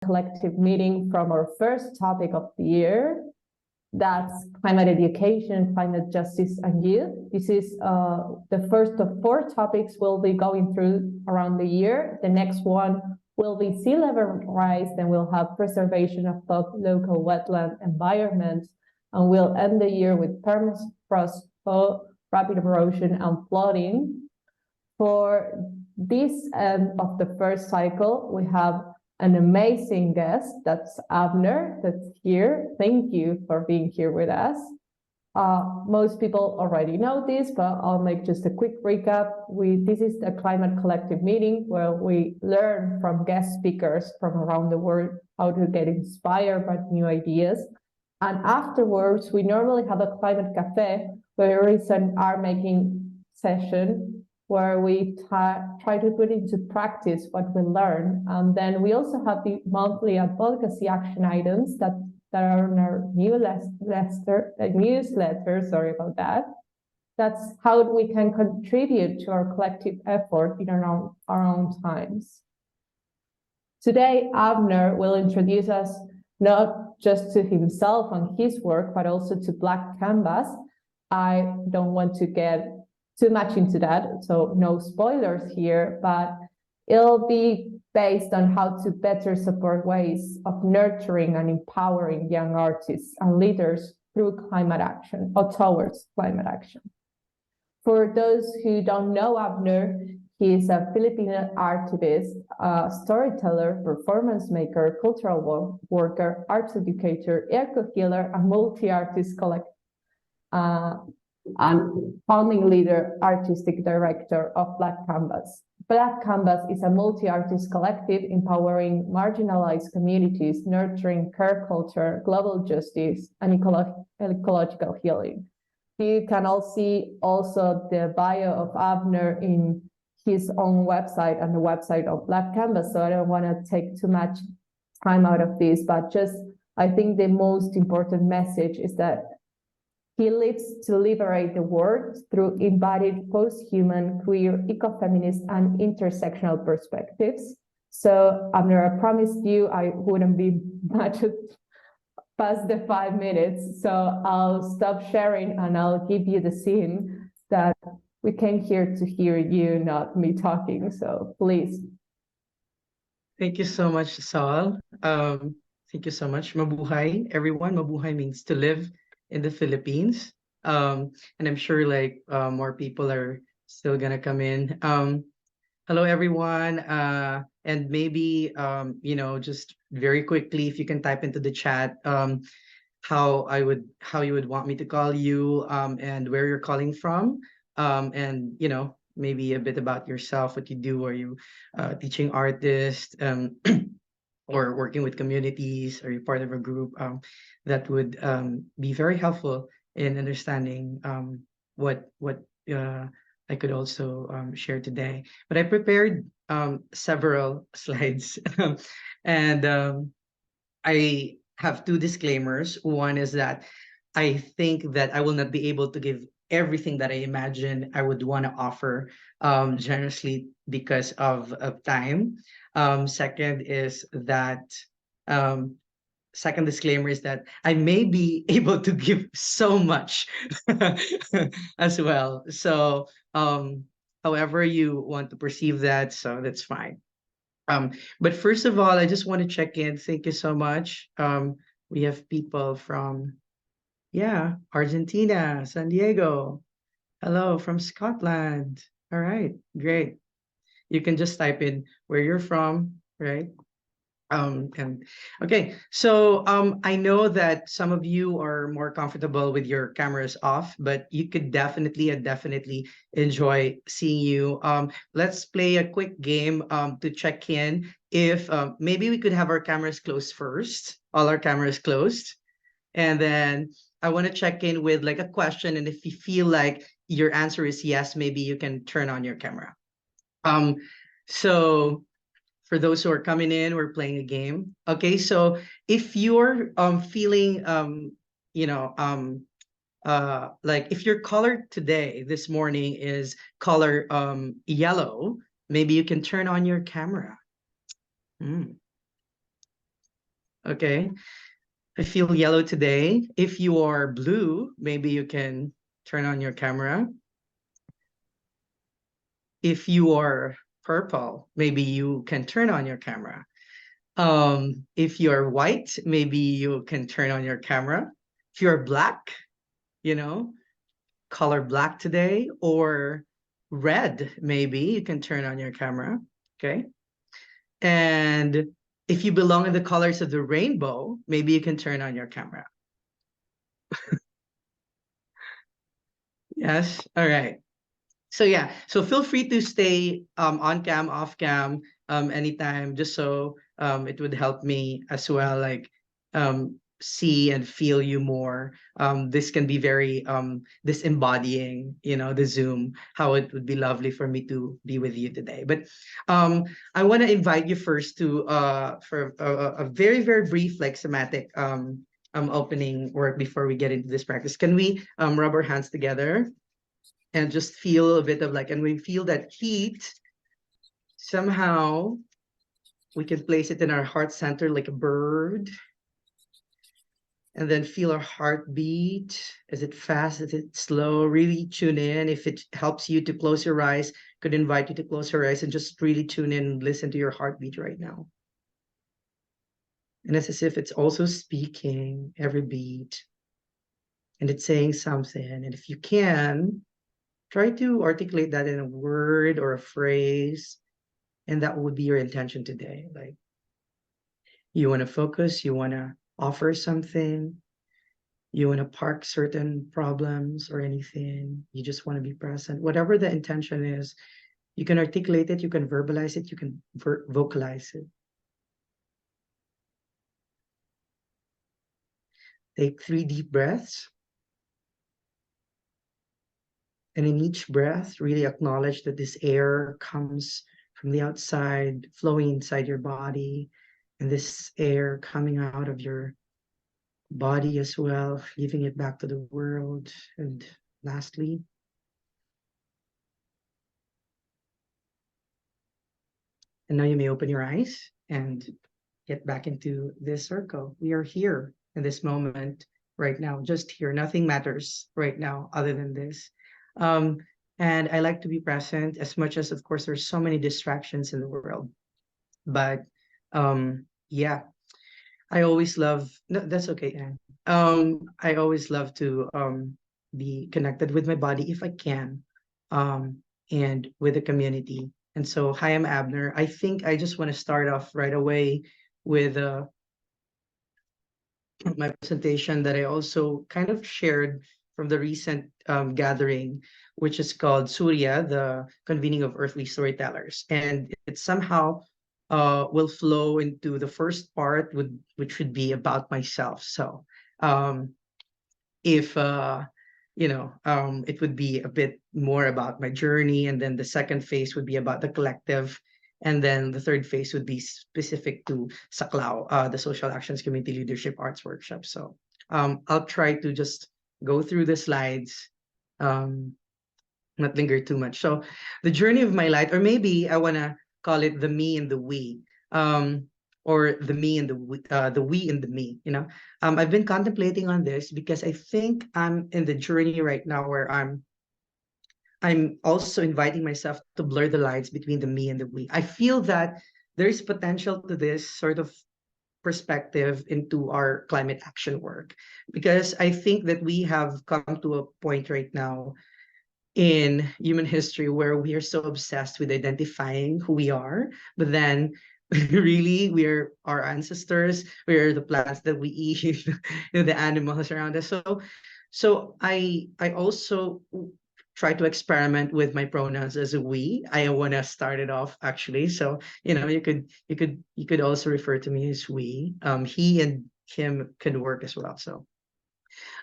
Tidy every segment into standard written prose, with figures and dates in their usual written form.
collective meeting from our first topic of the year. That's climate education, climate justice, and youth. This is the first of 4 topics we'll be going through around the year. The next one will be sea level rise, then we'll have preservation of local wetland environment, and we'll end the year with permafrost, rapid erosion, and flooding. For this end of the first cycle, we have an amazing guest. That's Abner, that's here. Thank you for being here with us. Most people already know this, but I'll make just a quick recap. This is a climate collective meeting where we learn from guest speakers from around the world how to get inspired by new ideas. And afterwards, we normally have a climate cafe where there is an art making session where we try to put into practice what we learn. And then we also have the monthly advocacy action items that are in our newsletter, sorry about that. That's how we can contribute to our collective effort in our own times. Today, Abner will introduce us not just to himself and his work, but also to Black Canvas. I don't want to get too much into that, so no spoilers here, but it'll be based on how to better support ways of nurturing and empowering young artists and leaders through climate action or towards climate action. For those who don't know Abner, he is a Filipino activist, storyteller, performance maker, cultural worker, arts educator, eco-healer, and multi-artist collector. And founding leader, artistic director of Black Canvas. Black Canvas is a multi-artist collective empowering marginalized communities, nurturing care culture, global justice, and ecological healing. You can all see also the bio of Abner in his own website and the website of Black Canvas, so I don't want to take too much time out of this, but just I think the most important message is that he lives to liberate the world through embodied post-human, queer, ecofeminist, and intersectional perspectives. So, Abner, I promised you I wouldn't be much past the 5 minutes, so I'll stop sharing and I'll give you the scene that we came here to hear you, not me talking, so please. Thank you so much, Saul. Thank you so much. Mabuhay, everyone. Mabuhay means to live in the Philippines. And I'm sure more people are still gonna come in. Hello, everyone. And maybe, just very quickly, if you can type into the chat how you would want me to call you, and where you're calling from. And, maybe a bit about yourself, what you do. Are you teaching artist, or working with communities? Are you part of a group? That would be very helpful in understanding what I could also share today. But I prepared several slides, and I have 2 disclaimers. One is that I think that I will not be able to give everything that I imagine I would want to offer generously because of time. Second disclaimer is that I may be able to give so much as well. So however you want to perceive that, so that's fine. But first of all, I just want to check in. Thank you so much. We have people from, Argentina, San Diego. Hello, from Scotland. All right, great. You can just type in where you're from, right? And okay, so I know that some of you are more comfortable with your cameras off, but you could definitely enjoy seeing you. Let's play a quick game to check in. If maybe we could have our cameras closed first, all our cameras closed, and then I want to check in with like a question, and if you feel like your answer is yes, maybe you can turn on your camera. So for those who are coming in, we're playing a game. Okay, so if you're feeling like if your color today, this morning, is color yellow, maybe you can turn on your camera. Okay. I feel yellow today. If you are blue, maybe you can turn on your camera. If you are purple, maybe you can turn on your camera. If you're white, maybe you can turn on your camera. If you're black, you know, color black today, or red, maybe you can turn on your camera. Okay. And if you belong in the colors of the rainbow, maybe you can turn on your camera. Yes. All right. So yeah, so feel free to stay on cam, off cam, anytime, just so it would help me as well, like see and feel you more. This can be very disembodying, the Zoom, how it would be lovely for me to be with you today. But I want to invite you first to for a very, very brief, like somatic opening work before we get into this practice. Can we rub our hands together? And just feel a bit of like, and we feel that heat, somehow we can place it in our heart center like a bird, and then feel our heartbeat. Is it fast? Is it slow? Really tune in. If it helps you to close your eyes, could invite you to close your eyes and just really tune in and listen to your heartbeat right now. And it's as if it's also speaking every beat, and it's saying something. And if you can, try to articulate that in a word or a phrase, and that would be your intention today. Like, you want to focus, you want to offer something, you want to park certain problems or anything, you just want to be present. Whatever the intention is, you can articulate it, you can verbalize it, you can vocalize it. Take 3 deep breaths. And in each breath, really acknowledge that this air comes from the outside, flowing inside your body, and this air coming out of your body as well, giving it back to the world. And lastly, and now you may open your eyes and get back into this circle. We are here in this moment right now, just here. Nothing matters right now other than this. Um, and I like to be present as much as, of course, there's so many distractions in the world. But yeah, I always love, no, that's okay, Anne. I always love to be connected with my body if I can, and with the community. And so, hi, I'm Abner. I think I just want to start off right away with my presentation that I also kind of shared from the recent gathering, which is called Surya, the Convening of Earthly Storytellers. And it somehow will flow into the first part, which would be about myself. So um, if it would be a bit more about my journey, and then the second phase would be about the collective, and then the third phase would be specific to Saklao, the Social Actions Community Leadership Arts Workshop. So I'll try to just go through the slides, um, not linger too much. So the journey of my life, or maybe I want to call it the me and the we, or the me and the we and the me. I've been contemplating on this because I think I'm in the journey right now where I'm also inviting myself to blur the lines between the me and the we. I feel that there's potential to this sort of perspective into our climate action work, because I think that we have come to a point right now in human history where we are so obsessed with identifying who we are, but then really we're our ancestors, we're the plants that we eat, the animals around us. So I also try to experiment with my pronouns as a we. I want to start it off actually. So you could also refer to me as we. He and him can work as well.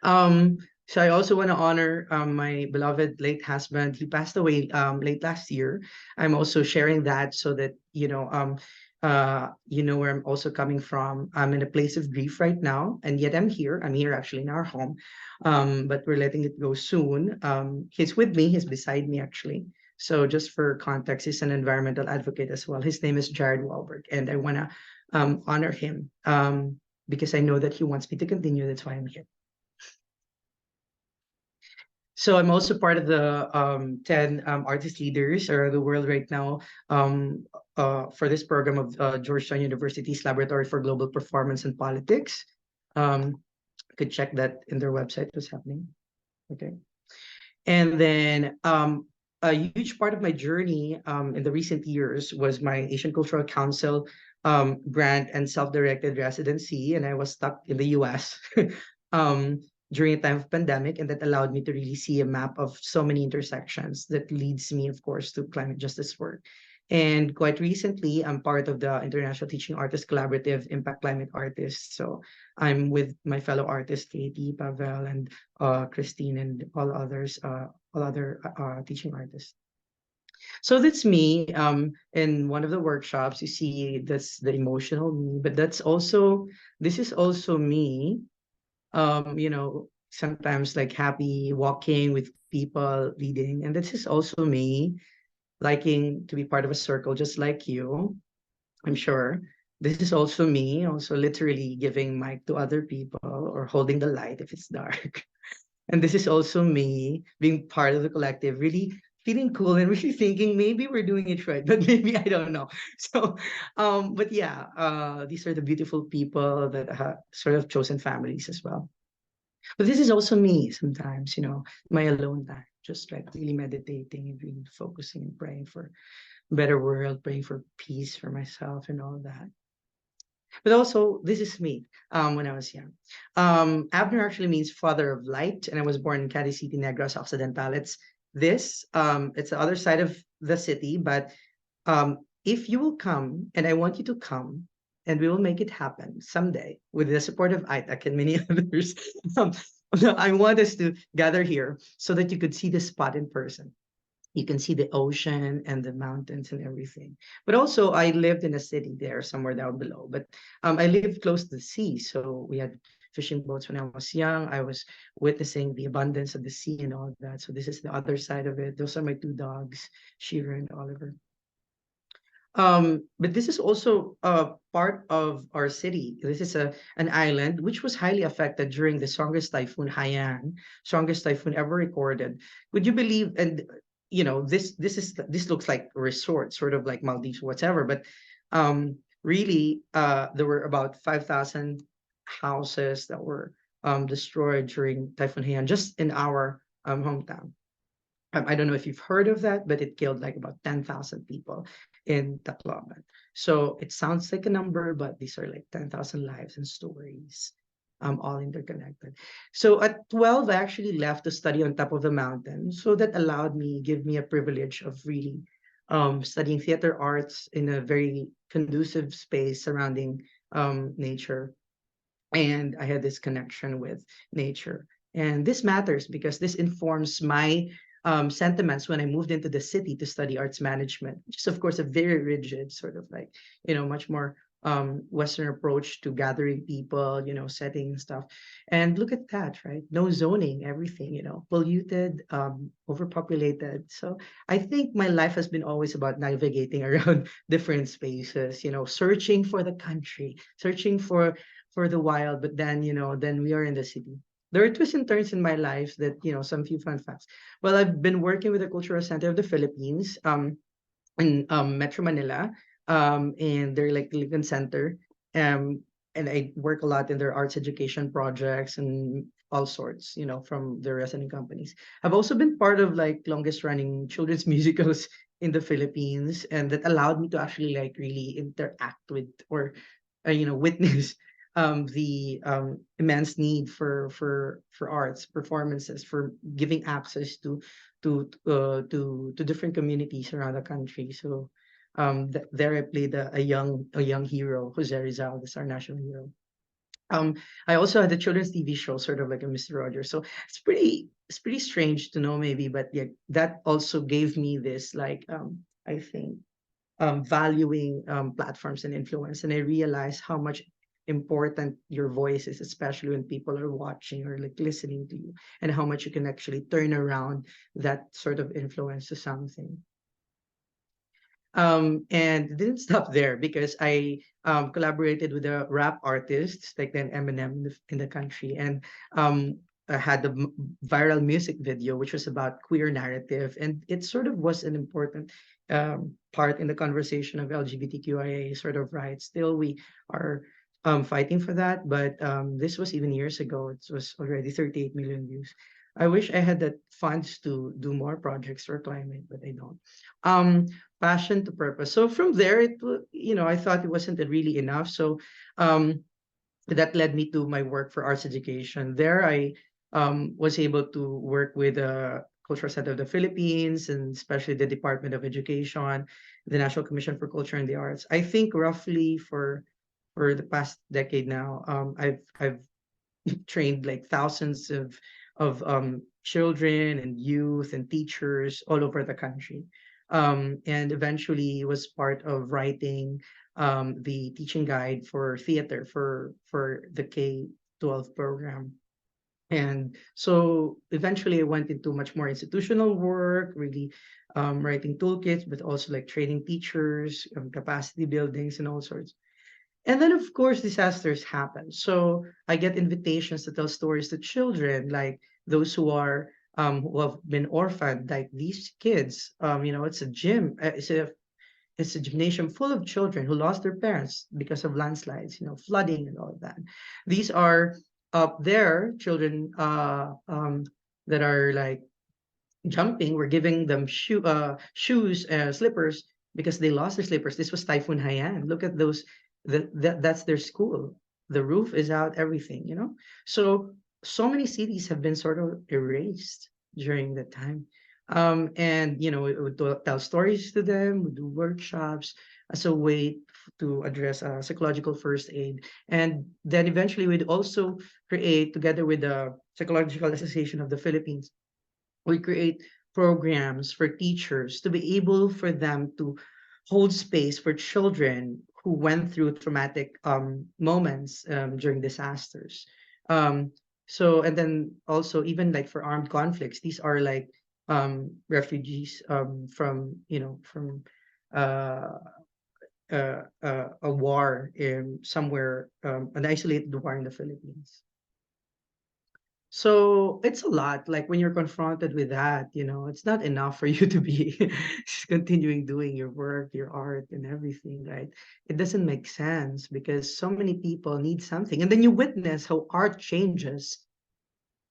Um, so I also want to honor my beloved late husband. He passed away late last year. I'm also sharing that so that you know where I'm also coming from. I'm in a place of grief right now, and yet I'm here. I'm here actually in our home, but we're letting it go soon. He's with me. He's beside me actually. So just for context, he's an environmental advocate as well. His name is Jared Wahlberg, and I want to honor him. because I know that he wants me to continue. That's why I'm here. So I'm also part of the 10 artist leaders around the world right now, for this program of Georgetown University's Laboratory for Global Performance and Politics. Could check that in their website, what's happening. Okay. And then a huge part of my journey in the recent years was my Asian Cultural Council grant and self-directed residency, and I was stuck in the US um, during a time of pandemic, and that allowed me to really see a map of so many intersections that leads me, of course, to climate justice work. And quite recently, I'm part of the International Teaching Artists Collaborative Impact Climate Artists. So I'm with my fellow artists, Katie, Pavel, and Christine, and all other teaching artists. So that's me. In one of the workshops, you see that's the emotional me, but this is also me. Sometimes like happy walking with people, leading, and this is also me liking to be part of a circle, just like you. I'm sure. This is also me, also literally giving mic to other people or holding the light if it's dark. And this is also me being part of the collective, really feeling cool and really thinking maybe we're doing it right, but maybe I don't know. So, but yeah, these are the beautiful people that have sort of chosen families as well. But this is also me sometimes, my alone time, just like really meditating and really focusing and praying for a better world, praying for peace for myself and all that. But also, this is me when I was young. Abner actually means father of light, and I was born in Cadiz City, Negros Occidental. It's the other side of the city, but if you will come, and I want you to come, and we will make it happen someday with the support of ITAC and many others. I want us to gather here so that you could see the spot in person. You can see the ocean and the mountains and everything. But also, I lived in a city there, somewhere down below. But I lived close to the sea, so we had fishing boats when I was young. I was witnessing the abundance of the sea and all that. So this is the other side of it. Those are my two dogs, Shira and Oliver. But this is also part of our city. This is an island which was highly affected during the strongest typhoon Haiyan, strongest typhoon ever recorded. Would you believe? And this looks like a resort, sort of like Maldives, whatever. But really, there were about 5,000 houses that were destroyed during Typhoon Haiyan, just in our hometown. I don't know if you've heard of that, but it killed like about 10,000 people in Tacloban. So it sounds like a number, but these are like 10,000 lives and stories, all interconnected. So at 12, I actually left to study on top of the mountain. So that give me a privilege of really studying theater arts in a very conducive space surrounding nature. And I had this connection with nature. And this matters because this informs my sentiments when I moved into the city to study arts management, which is, of course, a very rigid sort of like, much more Western approach to gathering people, setting and stuff. And look at that, right? No zoning, everything, polluted, overpopulated. So I think my life has been always about navigating around different spaces, searching for the country, searching for the wild, but then we are in the city. There are twists and turns in my life that, some few fun facts. Well, I've been working with the Cultural Center of the Philippines in Metro Manila, and they're like the Lincoln Center. And I work a lot in their arts education projects and all sorts, from the resident companies. I've also been part of like longest running children's musicals in the Philippines, and that allowed me to actually like really interact with or witness the immense need for arts performances, for giving access to different communities around the country. So there I played a young hero, Jose Rizal, that's our national hero. um I also had a children's TV show, sort of like a Mr. Rogers. So it's pretty strange to know, maybe, but yeah, that also gave me this, like, I think, valuing platforms and influence. And I realized how much important your voice is, especially when people are watching or like listening to you, and how much you can actually turn around that sort of influence to something. And it didn't stop there because I collaborated with the rap artists, like then Eminem in the country, and I had the viral music video, which was about queer narrative, and it sort of was an important part in the conversation of LGBTQIA sort of rights. Still, we are fighting for that, but this was even years ago. It was already 38 million views. I wish I had the funds to do more projects for climate, but I don't. Um, Passion to purpose. So from there, I thought it wasn't really enough. So um, that led me to my work for arts education. There, I was able to work with the Cultural Center of the Philippines, and especially the Department of Education, the National Commission for Culture and the Arts. I think roughly for the past decade now, I've trained like thousands of children and youth and teachers all over the country. And eventually was part of writing the teaching guide for theater for the K-12 program. And so eventually I went into much more institutional work, really writing toolkits, but also like training teachers, capacity buildings and all sorts. And then, of course, disasters happen. So I get invitations to tell stories to children, like those who have been orphaned, like these kids. It's a gym, it's a gymnasium full of children who lost their parents because of landslides, flooding and all of that. These are up there children that are like jumping. We're giving them shoes, slippers, because they lost their slippers. This was Typhoon Haiyan. Look at those. That's their school. The roof is out, everything. So many cities have been sort of erased during that time. And we would tell stories to them, we do workshops as a way to address psychological first aid. And then eventually we'd also create, together with the Psychological Association of the Philippines, we create programs for teachers to be able for them to hold space for children who went through traumatic moments during disasters. And then also even like for armed conflicts, these are like refugees from uh, a war in somewhere, an isolated war in the Philippines. So it's a lot. Like when you're confronted with that, it's not enough for you to be continuing doing your work, your art, and everything, right? It doesn't make sense because so many people need something. And then you witness how art changes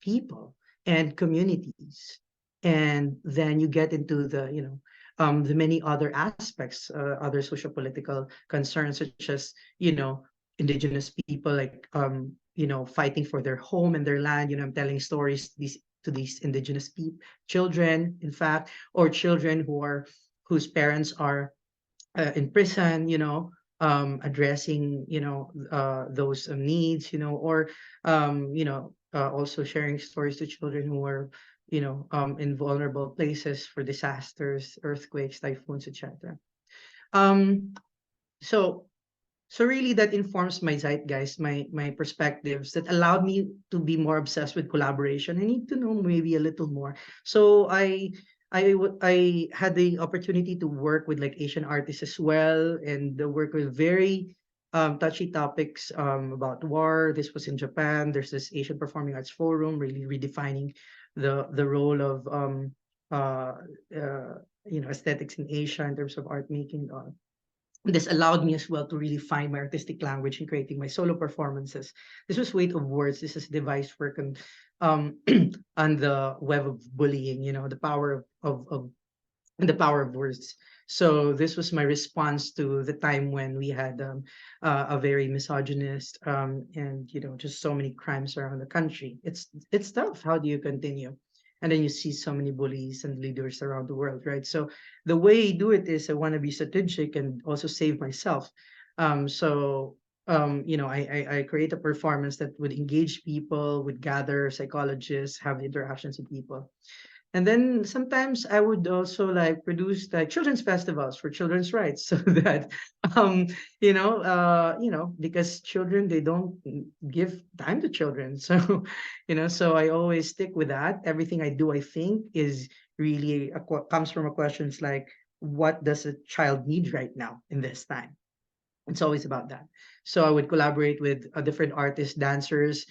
people and communities. And then you get into the many other aspects, other social political concerns, such as, indigenous people, like, fighting for their home and their land. I'm telling stories to these indigenous people, children, in fact, or children whose parents are in prison, addressing, those needs, or, also sharing stories to children who are, in vulnerable places for disasters, earthquakes, typhoons, etc. Um, so, so really that informs my zeitgeist, my perspectives that allowed me to be more obsessed with collaboration. I need to know maybe a little more. So I had the opportunity to work with like Asian artists as well, and work with very touchy topics about war. This was in Japan. There's this Asian Performing Arts Forum, really redefining the role of uh, uh, aesthetics in Asia in terms of art making. This allowed me as well to really find my artistic language in creating my solo performances. This was Weight of Words. This is devised work um, on the web of bullying, the power of the power of words. So this was my response to the time when we had a very misogynist and just so many crimes around the country. It's tough. How do you continue? And then you see so many bullies and leaders around the world, right? So the way I do it is I want to be strategic and also save myself. I create a performance that would engage people, would gather psychologists, have interactions with people. And then sometimes I would also like produce like children's festivals for children's rights, so that because children, they don't give time to children. So so I always stick with that. Everything I do, I think, is really comes from a questions like what does a child need right now in this time. It's always about that. So I would collaborate with different artists, dancers,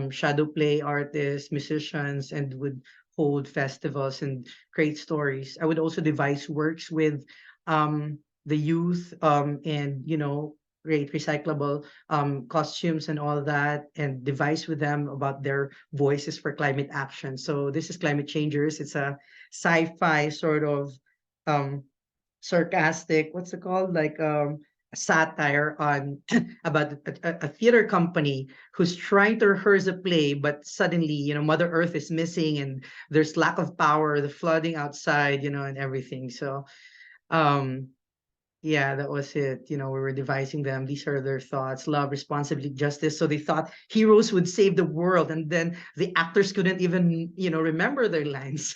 shadow play artists, musicians, and would hold festivals and create stories. I would also devise works with the youth, and create recyclable costumes and all that, and devise with them about their voices for climate action. So this is Climate Changers. It's a sci-fi sort of um, sarcastic, what's it called, like satire on about a theater company who's trying to rehearse a play, but suddenly Mother Earth is missing, and there's lack of power, the flooding outside, and everything. So um yeah, that was it. We were devising them. These are their thoughts: love, responsibility, justice. So they thought heroes would save the world, and then the actors couldn't even remember their lines,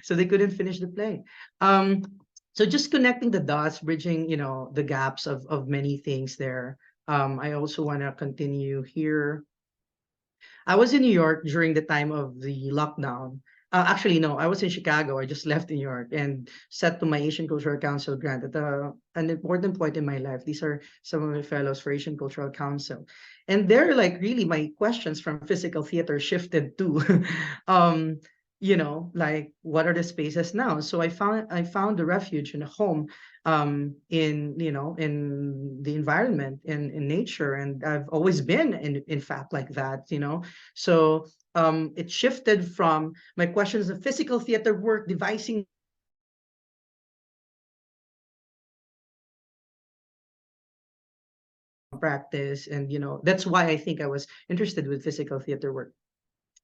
so they couldn't finish the play. um so just connecting the dots, bridging the gaps of many things there. I also want to continue here. I was in New York during the time of the lockdown. Actually, no, I was in Chicago. I just left New York and set to my Asian Cultural Council grant at an important point in my life. These are some of my fellows for Asian Cultural Council. And they're like really my questions from physical theater shifted to, um, like what are the spaces now? So I found a refuge and a home in the environment, in nature, and I've always been in fact like that. So it shifted from my questions of physical theater work, devising practice, and that's why I think I was interested with physical theater work.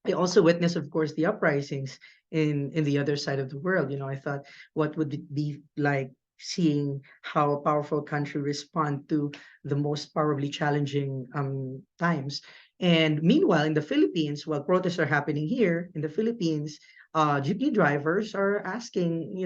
I also witnessed, of course, the uprisings in the other side of the world. I thought, what would it be like seeing how a powerful country respond to the most probably challenging times? And meanwhile, in the Philippines, while protests are happening here in the Philippines, jeepney drivers are asking,